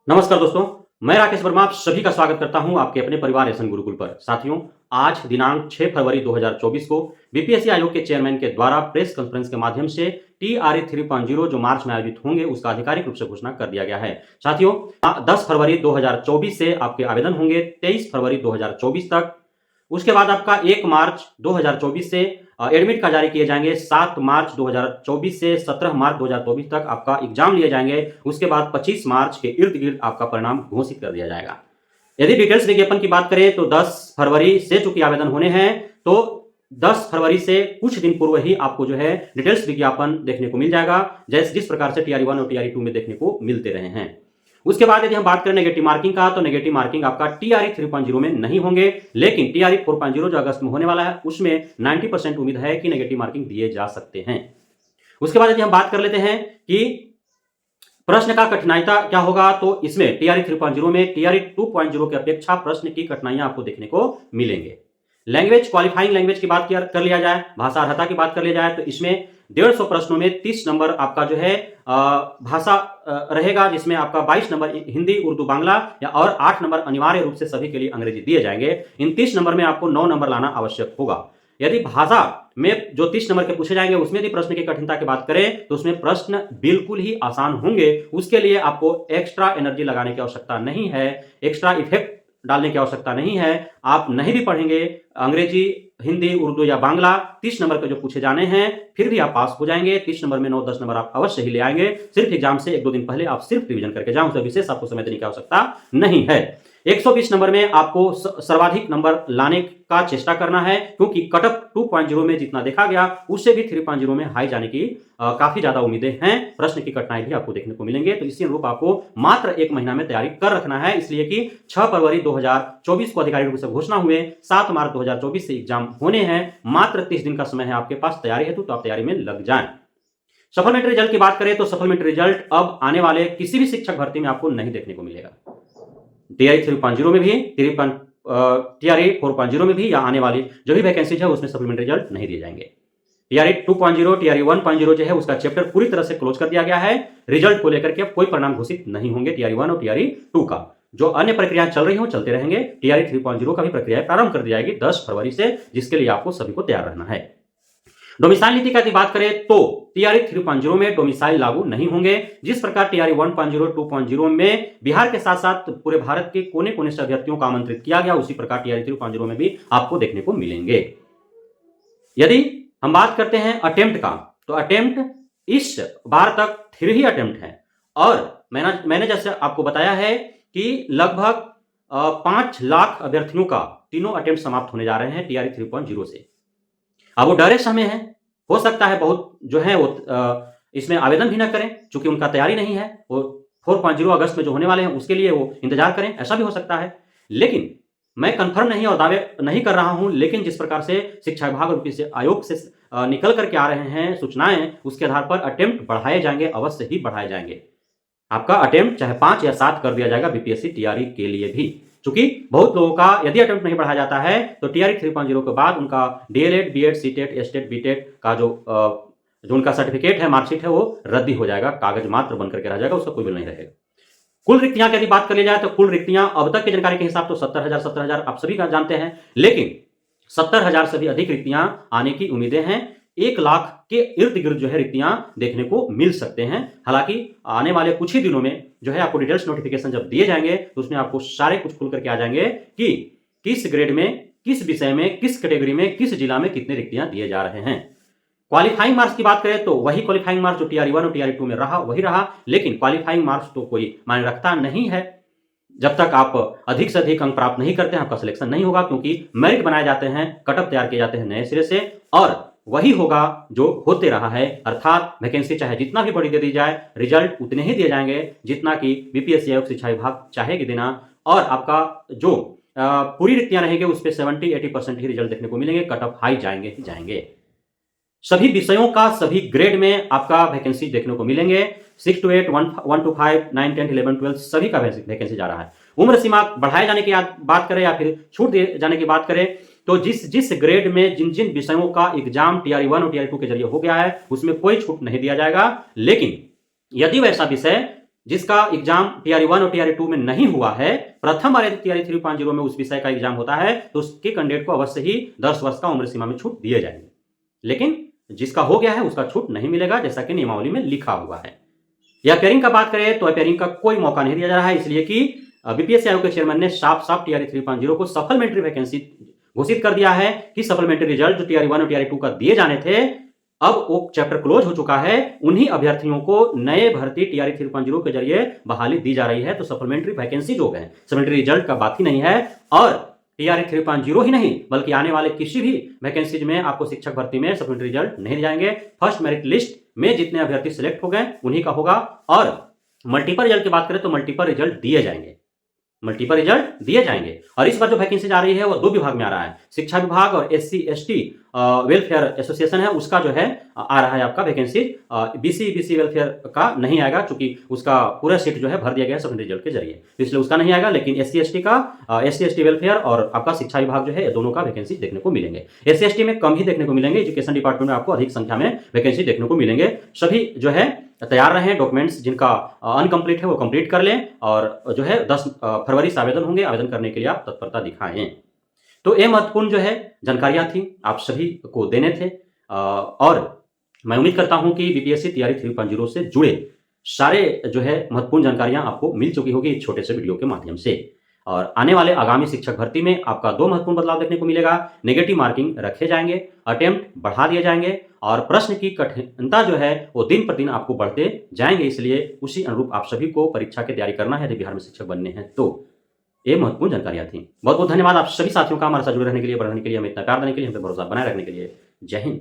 नमस्कार दोस्तों, मैं राकेश वर्मा आप सभी का स्वागत करता हूं आपके अपने परिवार एसएन गुरुकुल पर। साथियों, आज दिनांक 6 फरवरी 2024 को बीपीएससी आयोग के चेयरमैन के द्वारा प्रेस कॉन्फ्रेंस के माध्यम से टीआरई 3.0 जो मार्च में आयोजित होंगे उसका आधिकारिक रूप से घोषणा कर दिया गया है। साथियों, 10 फरवरी 2024 से आपके आवेदन होंगे 23 फरवरी 2024 तक। उसके बाद आपका 1 मार्च 2024 से एडमिट कार्ड जारी किए जाएंगे। 7 मार्च 2024 से 17 मार्च 2024 तक आपका एग्जाम लिए जाएंगे। उसके बाद 25 मार्च के इर्द गिर्द आपका परिणाम घोषित कर दिया जाएगा। यदि डिटेल्स विज्ञापन की बात करें तो 10 फरवरी से चूंकि आवेदन होने हैं तो 10 फरवरी से कुछ दिन पूर्व ही आपको जो है डिटेल्स विज्ञापन देखने को मिल जाएगा, जिस प्रकार से टीआरई 1 और टीआरई 2 में देखने को मिलते रहे हैं। उसके बाद यदि हम बात करें नेगेटिव मार्किंग का, तो नेगेटिव मार्किंग आपका टीआरई 3.0 में नहीं होंगे, लेकिन टीआरई 4.0 जो अगस्त में होने वाला है उसमें 90% उम्मीद है कि नेगेटिव मार्किंग दिए जा सकते हैं। उसके बाद यदि हम बात कर लेते हैं कि प्रश्न का कठिनाइता क्या होगा, तो इसमें टीआरई 3.0 में टीआरई 2.0 की अपेक्षा प्रश्न की कठिनाइयां आपको देखने को मिलेंगे। लैंग्वेज, क्वालिफाइंग लैंग्वेज की बात कर लिया जाए, भाषा अर्हता की बात कर लिया जाए, तो इसमें 150 प्रश्नों में 30 नंबर आपका जो है भाषा रहेगा, जिसमें आपका 22 नंबर हिंदी, उर्दू, बांग्ला और 8 नंबर अनिवार्य रूप से सभी के लिए अंग्रेजी दिए जाएंगे। इन 30 नंबर में आपको 9 नंबर लाना आवश्यक होगा। यदि भाषा में जो 30 नंबर के पूछे जाएंगे उसमें यदि प्रश्न की कठिनता की बात करें तो उसमें प्रश्न बिल्कुल ही आसान होंगे। उसके लिए आपको एक्स्ट्रा एनर्जी लगाने की आवश्यकता नहीं है, एक्स्ट्रा इफेक्ट डालने की आवश्यकता नहीं है। आप नहीं भी पढ़ेंगे अंग्रेजी, हिंदी, उर्दू या बांग्ला, 30 नंबर के जो पूछे जाने हैं फिर भी आप पास हो जाएंगे। 30 नंबर में 9-10 नंबर आप अवश्य ही ले आएंगे। सिर्फ एग्जाम से 1-2 दिन पहले आप सिर्फ रिवीजन करके जाओ, उससे विशेष आपको समय देने की आवश्यकता नहीं है। 120 नंबर में आपको सर्वाधिक नंबर लाने का चेष्टा करना है, क्योंकि कटअप 2.0 में जितना देखा गया उससे भी 3.0 में हाई जाने की काफी ज्यादा उम्मीदें हैं। प्रश्न की कठिनाई भी आपको देखने को मिलेंगे, तो इसी अनुरूप आपको मात्र 1 महीना में तैयारी कर रखना है। इसलिए कि 6 फरवरी 2024 को आधिकारिक रूप से घोषणा हुए, 7 मार्च 2024 से एग्जाम होने हैं। मात्र 30 दिन का समय है आपके पास तैयारी हेतु, तो आप तैयारी में लग जाएं। सप्लीमेंट्री रिजल्ट की बात करें तो सप्लीमेंट्री रिजल्ट अब आने वाले किसी भी शिक्षक भर्ती में आपको नहीं देखने को मिलेगा। टीआरई 3.0 में भी, टीआरई 4.0 में भी या आने वाली जो भी वैकेंसीज है उसमें सप्लीमेंट्री रिजल्ट नहीं दिए जाएंगे। टीआरई 2.0, टीआरई 1.0 जो है उसका चैप्टर पूरी तरह से क्लोज कर दिया गया है। रिजल्ट को लेकर के अब कोई परिणाम घोषित नहीं होंगे टीआरई 1 और टीआरई 2 का। जो अन्य प्रक्रियाएं चल रही हो चलते रहेंगे। टीआरई 3.0 का भी प्रक्रिया प्रारंभ कर दी जाएगी 10 फरवरी से, जिसके लिए आपको सभी को तैयार रहना है। डोमिसाइल नीति की बात करें तो टीआरई 3.0 में डोमिसाइल लागू नहीं होंगे। जिस प्रकार टीआरई 1.0, 2.0 में बिहार के साथ साथ पूरे भारत के कोने कोने से अभ्यर्थियों को आमंत्रित किया गया, उसी प्रकार टीआरई 3.0 में भी आपको देखने को मिलेंगे। यदि हम बात करते हैं अटेम्प्ट का, तो अटेम्प्ट इस बार तक 3 ही अटेम्प्ट है, और मैंने जैसे आपको बताया है कि लगभग 5 लाख अभ्यर्थियों का तीनों अटेम्प्ट समाप्त होने जा रहे हैं टीआरई 3.0 से। अब वो डरे समय है, हो सकता है बहुत जो है वो इसमें आवेदन भी ना करें, चूंकि उनका तैयारी नहीं है। वो 4.0 अगस्त में जो होने वाले हैं उसके लिए वो इंतजार करें, ऐसा भी हो सकता है। लेकिन मैं कंफर्म नहीं और दावे नहीं कर रहा हूं, लेकिन जिस प्रकार से शिक्षा विभाग और बीपीएससी आयोग से निकल करके आ रहे हैं सूचनाएं, उसके आधार पर अटेम्प्ट बढ़ाए जाएंगे, अवश्य ही बढ़ाए जाएंगे। आपका अटेम्प्ट चाहे 5 या 7 कर दिया जाएगा बीपीएससी टीआरई के लिए भी, क्योंकि बहुत लोगों का यदि अटेम्प्ट नहीं बढ़ाया जाता है तो टीआरई 3.0 के बाद उनका डीएलएड, बीएड, सीटेट, एसटेट, बीटेट का जो उनका सर्टिफिकेट है, मार्कशीट है, वो रद्दी हो जाएगा, कागज मात्र बन करके रह जाएगा, उसका कोई बिल नहीं रहेगा। कुल रिक्तियां की यदि बात कर ली जाए तो कुल रिक्तियां अब तक की जानकारी के हिसाब तो 70,000 आप सभी का जानते हैं, लेकिन 70,000 से भी अधिक रिक्तियां आने की उम्मीदें हैं। 1 लाख के इर्द गिर्द जो है रिक्तियां देखने को मिल सकते हैं। हालांकि आने वाले कुछ ही दिनों में जो है आपको डिटेल्स नोटिफिकेशन जब दिए जाएंगे तो उसमें आपको सारे कुछ खुल करके आ जाएंगे कि किस ग्रेड में, किस विषय में, किस कैटेगरी में, किस जिला में कितने रिक्तियां दिए जा रहे हैं। क्वालिफाइंग मार्क्स की बात करें तो वही क्वालिफाइंग मार्क्स जो टीआरई 1 और टीआरई 2 में रहा वही रहा, लेकिन क्वालिफाइंग मार्क्स तो कोई मायने रखता नहीं है। जब तक आप अधिक से अधिक अंक प्राप्त नहीं करते हैं आपका सिलेक्शन नहीं होगा, क्योंकि मेरिट बनाए जाते हैं, कटअप तैयार किए जाते हैं नए सिरे से, और वही होगा जो होते रहा है। अर्थात वैकेंसी चाहे जितना भी बड़ी दे दी जाए, रिजल्ट उतने ही दिए जाएंगे जितना कि बीपीएससी आयोग शिक्षा विभाग चाहेगी देना, और आपका जो पूरी रिक्तियां रहेंगे उस पर 70-80% ही रिजल्ट देखने को मिलेंगे, कटअप हाई जाएंगे ही जाएंगे। सभी विषयों का सभी ग्रेड में आपका वैकेंसी देखने को मिलेंगे। 6 to 8, 1 to 5, 9, 10, 11, 12 सभी का वैकेंसी जा रहा है। उम्र सीमा बढ़ाए जाने की बात करें या फिर छूट दिए जाने की बात करें तो जिस ग्रेड में जिन जिन विषयों का एग्जाम टीआरई 1 और टीआरई 2 के जरिए हो गया है उसमें कोई छूट नहीं दिया जाएगा। लेकिन यदि वैसा विषय जिसका एग्जाम टीआरई 1 और टीआरई 2 में नहीं हुआ है, प्रथम बार यदि टीआरई 3.0 में उस विषय का एग्जाम होता है तो उसके कैंडिडेट को अवश्य ही 10 वर्ष का उम्र सीमा में छूट दिए जाएंगे। लेकिन जिसका हो गया है उसका छूट नहीं मिलेगा, जैसा कि नियमावली में लिखा हुआ है। या पेयरिंग का बात करें तो पेयरिंग का कोई मौका नहीं दिया जा रहा है, इसलिए कि बीपीएससी आयोग के चेयरमैन ने साफ साफ टीआरई 3.0 को सप्लीमेंट्री वैकेंसी घोषित कर दिया है कि सप्लीमेंट्री रिजल्ट जो टीआरई 1 और टीआरई 2 का दिए जाने थे, अब वो चैप्टर क्लोज हो चुका है। उन्हीं अभ्यर्थियों को नए भर्ती टीआरई 3.0 के जरिए बहाली दी जा रही है। तो सप्लीमेंट्री वैकेंसी जो है, सप्लीमेंट्री रिजल्ट का बात ही नहीं है। और टीआरई 3.0 ही नहीं बल्कि आने वाले किसी भी वैकेंसीज में आपको शिक्षक भर्ती में सप्लीमेंट्री रिजल्ट नहीं जाएंगे। फर्स्ट मेरिट लिस्ट में जितने अभ्यर्थी सिलेक्ट हो गए उन्हीं का होगा। और मल्टीपल रिजल्ट की बात करें तो मल्टीपल रिजल्ट दिए जाएंगे, मल्टीपल रिजल्ट दिए जाएंगे। और इस बार जो वैकेंसी आ रही है वो 2 विभाग में आ रहा है, शिक्षा विभाग और एससी एसटी वेलफेयर एसोसिएशन है उसका जो है आ रहा है आपका वैकेंसी। बीसी वेलफेयर का नहीं आएगा, क्योंकि उसका पूरा सीट जो है भर दिया गया सप्लीमेंट्री रिजल्ट के जरिए, इसलिए उसका नहीं आएगा। लेकिन एससी एसटी वेलफेयर और आपका शिक्षा विभाग जो है दोनों का वैकेंसी देखने को मिलेंगे। एससी एसटी में कम ही देखने को मिलेंगे, एजुकेशन डिपार्टमेंट में आपको अधिक संख्या में वैकेंसी देखने को मिलेंगे। सभी जो है तैयार रहें, डॉक्यूमेंट्स जिनका अनकंप्लीट है वो कंप्लीट कर लें, और जो है 10 फरवरी से आवेदन होंगे, आवेदन करने के लिए आप तत्परता दिखाएं। तो ये महत्वपूर्ण जो है जानकारियां थी, आप सभी को देने थे। और मैं उम्मीद करता हूं कि बीपीएससी टीआरई 3.0 से जुड़े सारे जो है महत्वपूर्ण जानकारियां आपको मिल चुकी होगी इस छोटे से वीडियो के माध्यम से। और आने वाले आगामी शिक्षक भर्ती में आपका 2 महत्वपूर्ण बदलाव देखने को मिलेगा। नेगेटिव मार्किंग रखे जाएंगे, अटेम्प्ट बढ़ा दिए जाएंगे, और प्रश्न की कठिनता जो है वो दिन पर दिन आपको बढ़ते जाएंगे। इसलिए उसी अनुरूप आप सभी को परीक्षा की तैयारी करना है यदि बिहार में शिक्षक बनने हैं तो। ये महत्वपूर्ण जानकारियां थी। बहुत बहुत धन्यवाद आप सभी साथियों का हमारे साथ जुड़े रहने के लिए, बढ़ने के लिए, हमें इतना प्यार देने के लिए, हम पे भरोसा बनाए रखने के लिए। जय हिंद।